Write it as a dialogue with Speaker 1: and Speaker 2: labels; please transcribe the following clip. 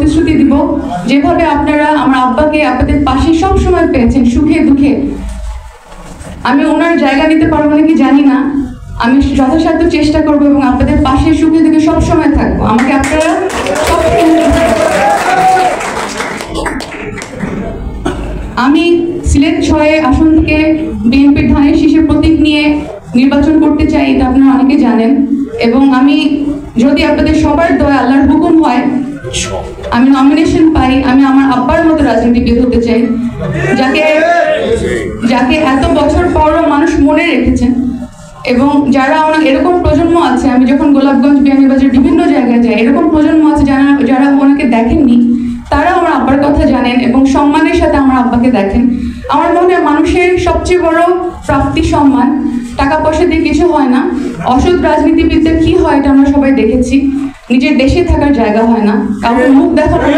Speaker 1: প্রতিশ্রুতি দিব যেভাবে আপনারা আমার আব্বাকে আপনাদের পাশে সব সময় পেয়েছেন সুখে দুঃখে। আমি ওনার জায়গা নিতে পারবো নাকি জানি না, আমি যথাসাধ্য চেষ্টা করবো এবং আপনাদের পাশে সুখে দুঃখে সব সময় থাকবো। আমাকে আপনারা আমি সিলেট 6 আসন থেকে বিএনপির ধানের শীষের প্রতীক নিয়ে নির্বাচন করতে চাই, এটা আপনারা অনেকে জানেন। এবং আমি যদি আপনাদের সবার দয়া আল্লাহর হুকুম হয় আমি নমিনেশন পাই, আমি আমার আব্বার মতো রাজনীতিবিদ হতে চাই, যাকে এত বছর পরও মানুষ মনে রেখেছেন। এবং যারা ওনার এরকম প্রজন্ম আছে, আমি যখন গোলাপগঞ্জ বিয়ানীবাজার বিভিন্ন জায়গায় যাই, এরকম প্রজন্ম আছে যারা ওনাকে দেখেননি, তারা আমার আব্বার কথা জানেন এবং সম্মানের সাথে আমার আব্বাকে দেখেন। আমার মনে হয় মানুষের সবচেয়ে বড় প্রাপ্তি সম্মান, টাকা পয়সা দিয়ে কিছু হয় না। অসৎ রাজনীতিবিদদের কি হয় এটা আমরা সবাই দেখেছি, নিজের দেশে থাকার জায়গা হয় না, কাউকে মুখ দেখানোর